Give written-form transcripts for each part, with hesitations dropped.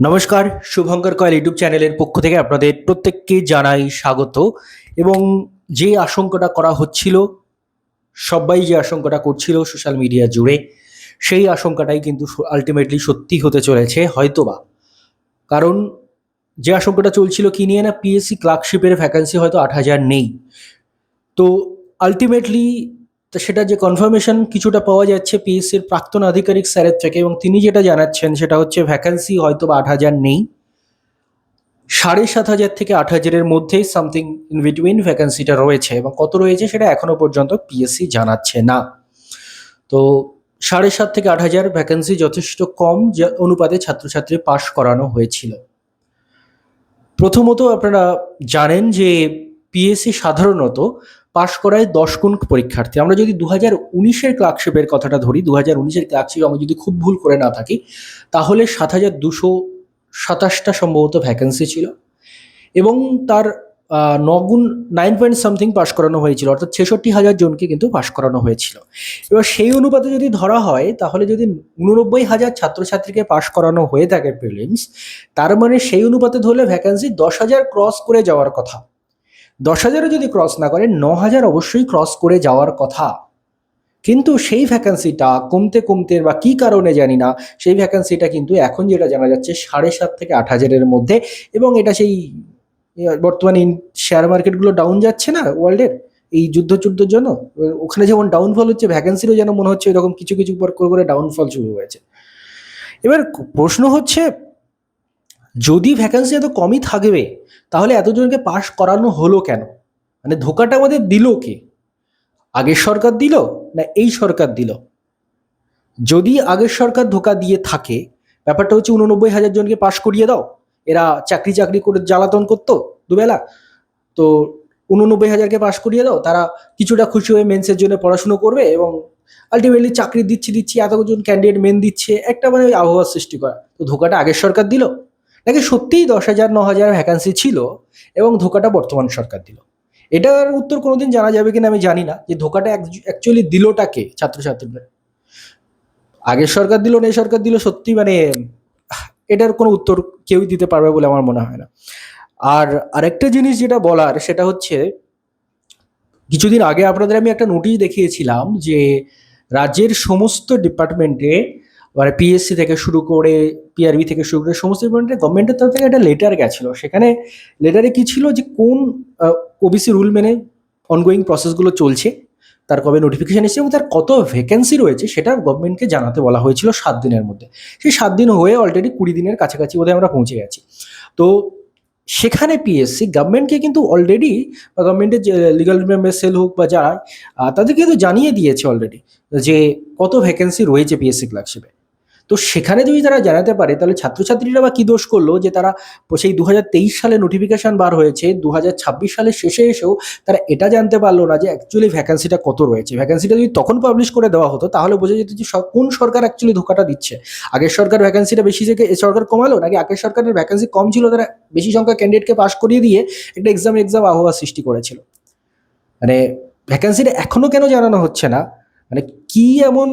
নমস্কার, Shubhankar coil YouTube চ্যানেলের পক্ষ থেকে আপনাদের প্রত্যেককে জানাই স্বাগত। এবং যে আশঙ্কাটা করা হচ্ছিল, সবাই যে আশঙ্কাটা করছিল সোশ্যাল মিডিয়া জুড়ে, সেই আশঙ্কাটাই কিন্তু আলটিমেটলি সত্যি হতে চলেছে হয়তোবা। কারণ যে আশঙ্কাটা চলছিল কি নিয়ে, না পিএসসি ক্লার্কশিপের ভ্যাকান্সি হয়তো 8,000 নেই। তো আলটিমেটলি সেটা যে কনফার্মেশন কিছুটা পাওয়া যাচ্ছে পিএসসির প্রাক্তন আধিকারিক স্যারের থেকে, এবং তিনি যেটা জানাচ্ছেন সেটা হচ্ছে ভ্যাকান্সি হয়তো বা 8,000 নেই, 7,500 থেকে 8,000-এর মধ্যেই সামথিং ইন বিটুইন ভ্যাকান্সিটা রয়েছে, এবং কত রয়েছে সেটা এখনো পর্যন্ত পিএসসি জানাচ্ছে না। তো 7,500 থেকে 8,000 ভ্যাকান্সি যথেষ্ট কম, যে অনুপাতে ছাত্রছাত্রী পাশ করানো হয়েছিল। প্রথমত আপনারা জানেন যে পিএসসি সাধারণত পাশ করায় 10 গুণ পরীক্ষার্থী। আমরা যদি 2019-এর ক্লার্কশিপের কথাটা ধরি, 2019-এর ক্লার্কশিপ আমি যদি খুব ভুল করে না থাকি, তাহলে 7,227টা সম্ভবত ভ্যাকেন্সি ছিল, এবং তার 9 গুণ 9 পয়েন্ট সামথিং পাশ করানো হয়েছিল, অর্থাৎ 66,000 জনকে কিন্তু পাশ করানো হয়েছিল। এবার সেই অনুপাতে যদি ধরা হয়, তাহলে যদি 89,000 ছাত্রছাত্রীকে পাশ করানো হয়ে থাকে প্রিলিমস, তার মানে সেই অনুপাতে ধরলে ভ্যাকেন্সি 10,000 ক্রস করে যাওয়ার কথা। 10,000-ও যদি ক্রস না করে, 9,000 অবশ্যই ক্রস করে যাওয়ার কথা। কিন্তু সেই ভ্যাকেন্সিটা কমতে কমতে বা কী কারণে জানি না, সেই ভ্যাকেন্সিটা কিন্তু এখন যেটা জানা যাচ্ছে 7,500 থেকে 8,000-এর মধ্যে। এবং এটা সেই বর্তমানে শেয়ার মার্কেটগুলো ডাউন যাচ্ছে না ওয়ার্ল্ডের, এই যুদ্ধের জন্য ওখানে যেমন ডাউনফল হচ্ছে, ভ্যাকেন্সিরও যেন মনে হচ্ছে এরকম কিছু কিছু পর করে ডাউনফল শুরু হয়েছে। এবার প্রশ্ন হচ্ছে, যদি ভ্যাকেন্সি এত কমই থাকবে, তাহলে এতজনকে পাশ করানো হলো কেন? মানে ধোকাটা আমাদের দিল কে? আগের সরকার দিল, না এই সরকার দিল? যদি আগের সরকার ধোকা দিয়ে থাকে, ব্যাপারটা হচ্ছে 89,000 জনকে পাশ করিয়ে দাও, এরা চাকরি চাকরি করে জ্বালাতন করতো দুবেলা, তো 89,000-কে পাশ করিয়ে দাও, তারা কিছুটা খুশি হয়ে মেন্সের জন্য পড়াশুনো করবে, এবং আলটিমেটলি চাকরি দিচ্ছি এতজন ক্যান্ডিডেট মেন দিচ্ছে, একটা মানে ওই আবহাওয়ার সৃষ্টি করা। তো ধোকাটা আগের সরকার দিল, নাকি সত্যিই 10,000 9,000 ভ্যাকান্সি ছিল এবং ধোকাটা বর্তমান সরকার দিল? এটার উত্তর কোনোদিন জানা যাবে কিনা আমি জানি না, যে ধোকাটা অ্যাকচুয়ালি দিলটা কে ছাত্রছাত্রীদের। আগের সরকার দিল না এই সরকার দিল, সত্যি মানে এটার কোনো উত্তর কেউই দিতে পারবে বলে আমার মনে হয় না। আর আরেকটা জিনিস যেটা বলার, সেটা হচ্ছে কিছুদিন আগে আপনাদের আমি একটা নোটিশ দেখিয়েছিলাম যে রাজ্যের সমস্ত ডিপার্টমেন্টে, মানে পিএসসি থেকে শুরু করে পিআরবি থেকে শুরু করে সমস্ত ডিপার্টমেন্টে গভর্নমেন্টের তরফ থেকে একটা লেটার গেছিল। সেখানে লেটারে কি ছিল, যে কোন ওবিসি রুল মেনে অনগোয়িং প্রসেসগুলো চলছে, তার কবে নোটিফিকেশন এসেছে এবং তার কত ভ্যাকেন্সি রয়েছে, সেটা গভর্নমেন্টকে জানাতে বলা হয়েছিল 7 দিনের মধ্যে। সেই 7 দিন হয়ে অলরেডি 20 দিনের কাছাকাছি বোধহয় আমরা পৌঁছে গেছি। তো সেখানে পিএসসি গভর্নমেন্টকে কিন্তু অলরেডি, বা গভর্নমেন্টের যে লিগাল মেম্বার সেল হোক বা যারা, তাদেরকে কিন্তু জানিয়ে দিয়েছে অলরেডি যে কত ভ্যাকেন্সি রয়েছে পিএসসি ক্লার্কশিপে। তো সেখানে যদি তারা জানাতে পারে, তাহলে ছাত্রছাত্রীরা বা কি দোষ করলো যে তারা সেই 2023 সালে নোটিফিকেশন বার হয়েছে, 2026 সালের শেষে এসেও তারা এটা জানতে পারলো না যে অ্যাকচুয়ালি ভ্যাকেন্সিটা কত রয়েছে। ভ্যাকেন্সিটা যদি তখন পাবলিশ করে দেওয়া হতো, তাহলে বোঝা যেত যে কোন সরকার অ্যাকচুয়ালি ধোকাটা দিচ্ছে। আগের সরকার ভ্যাকেন্সিটা বেশি থেকে এ সরকার কমালো, নাকি আগের সরকারের ভ্যাকেন্সি কম ছিল, তারা বেশি সংখ্যা ক্যান্ডিডেটকে পাশ করিয়ে দিয়ে একটা এক্সাম আবহাওয়া সৃষ্টি করেছিল। মানে ভ্যাকেন্সিটা এখনো কেন জানানো হচ্ছে না, মানে কি এমন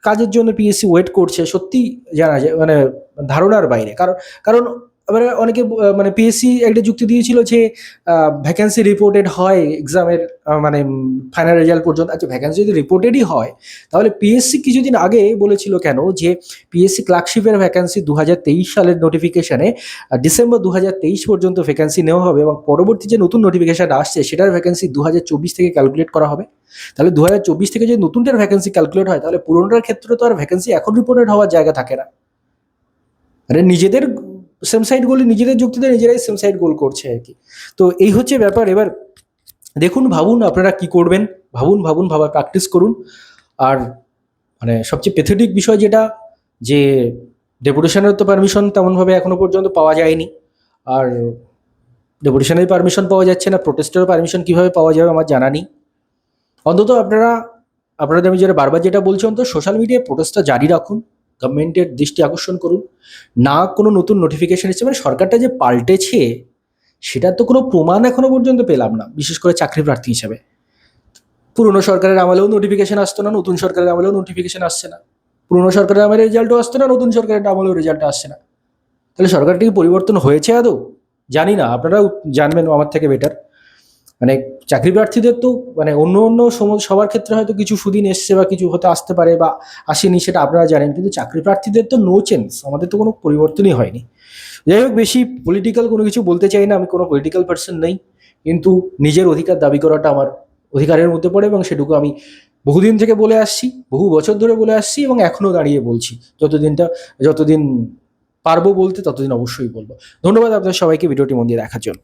কাজের জন্য পিএসসি ওয়েট করছে, সত্যি জানা যায় মানে ধারণার বাইরে। কারণ কারণ মানে অনেকে মানে পিএসসি একটা যুক্তি দিয়েছিল যে ভ্যাকেন্সি রিপোর্টেড হয় এক্সামের মানে ফাইনাল রেজাল্ট পর্যন্ত। আচ্ছা, ভ্যাকেন্সি যদি রিপোর্টেডই হয়, তাহলে পিএসসি কিছুদিন আগে বলেছিল কেন যে পিএসসি ক্লার্কশিপের ভ্যাকেন্সি 2023 সালের নোটিফিকেশনে ডিসেম্বর 2023 পর্যন্ত ভ্যাকেন্সি নেওয়া হবে, এবং পরবর্তী যে নতুন নোটিফিকেশন আসছে সেটার ভ্যাকেন্সি 2024 থেকে ক্যালকুলেট করা হবে। তাহলে 2024 থেকে যদি নতুনটার ভ্যাকেন্সি ক্যালকুলেট হয়, তাহলে পুরোনোটার ক্ষেত্রে তো আর ভ্যাকেন্সি এখন রিপোর্টেড হওয়ার জায়গা থাকে না। মানে নিজেদের সেম সাইড গোল, নিজেদের যুক্তিতে নিজেরাই সেম সাইড গোল করছে আর কি। তো এই হচ্ছে ব্যাপার। এবার দেখুন, ভাবুন আপনারা কি করবেন, ভাবার প্র্যাকটিস করুন। আর মানে সবচেয়ে প্যাথেটিক বিষয় যেটা, যে ডেপুটেশনের তো পারমিশন তেমনভাবে এখনো পর্যন্ত পাওয়া যায়নি। আর ডেপুটেশনের পারমিশন পাওয়া যাচ্ছে না, প্রোটেস্টেরও পারমিশন কীভাবে পাওয়া যাবে আমার জানা নেই। অন্তত আপনাদের আমি যেটা বারবার যেটা বলছি, অন্তত সোশ্যাল মিডিয়ায় প্রোটেস্টটা জারি রাখুন, গভর্নমেন্টের দৃষ্টি আকর্ষণ করুন। না কোনো নতুন নোটিফিকেশন এসেছে, মানে সরকারটা যে পাল্টেছে সেটার তো কোনো প্রমাণ এখনো পর্যন্ত পেলাম না, বিশেষ করে চাকরি প্রার্থী হিসেবে। পুরনো সরকারের আমলেও নোটিফিকেশন আসতো না, নতুন সরকারের আমলেও নোটিফিকেশন আসছে না। পুরনো সরকারের আমলে রেজাল্টও আসছে না, নতুন সরকারের আমলেও রেজাল্ট আসছে না। তাহলে সরকারটি কি পরিবর্তন হয়েছে আদৌ? জানি না, আপনারাও জানবেন আমার থেকে বেটার। মানে চাকরি প্রার্থীদের তো মানে অন্য অন্য সবার ক্ষেত্রে হয়তো কিছু সুদিন এসছে বা কিছু হতে আসতে পারে বা আসেনি, সেটা আপনারা জানেন, কিন্তু চাকরি প্রার্থীদের তো নো চেঞ্জ, আমাদের তো কোনো পরিবর্তনই হয়নি। যাই হোক, বেশি পলিটিক্যাল কোনো কিছু বলতে চাই না, আমি কোনো পলিটিক্যাল পার্সন নেই, কিন্তু নিজের অধিকার দাবি করাটা আমার অধিকারের মধ্যে পড়ে এবং সেটুকু আমি বহুদিন থেকে বলে আসছি, বহু বছর ধরে বলে আসছি এবং এখনো দাঁড়িয়ে বলছি। যতদিন পারবো বলতে ততদিন অবশ্যই বলবো। ধন্যবাদ আপনাদের সবাইকে ভিডিওটি মন দিয়ে দেখার জন্য।